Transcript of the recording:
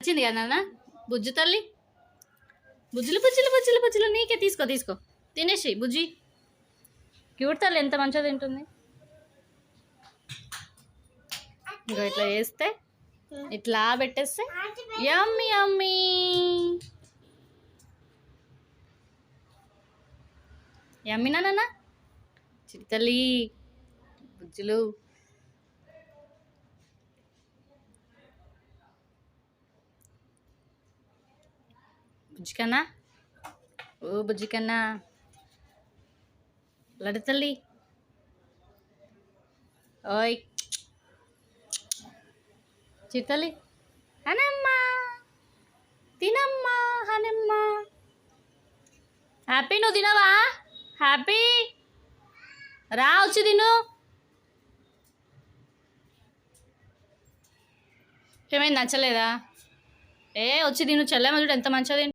వచ్చింది కదా నాన్న బుజ్జి తల్లి. బుజ్జులు బుజ్జులు బుజ్జులు బుజ్జులు నీకే తీసుకో తీసుకో తినేసి బుజ్జి. క్యూట్ తల్లి ఎంత మంచిగా తింటుంది. ఇంకో ఇట్లా చేస్తే ఇట్లా పెట్టేస్తే యమ్మీ యమ్మీ. యమ్మీనా నాన్న చిట్టల్లి బుజ్జులు. బుజ్జి కన్నా ఓ బుజ్జి కన్నా లడ్డు తల్లి. ఓయ్ చిట్టల్లి హనమ్మా తినమ్మా హనమ్మా. హ్యాపీ నువ్వు తినవా? హ్యాపీ రా వచ్చి తిను. ఏమైంది నచ్చలేదా? వచ్చి తిను చెల్లెమ్మ చూడు ఎంత మంచిది.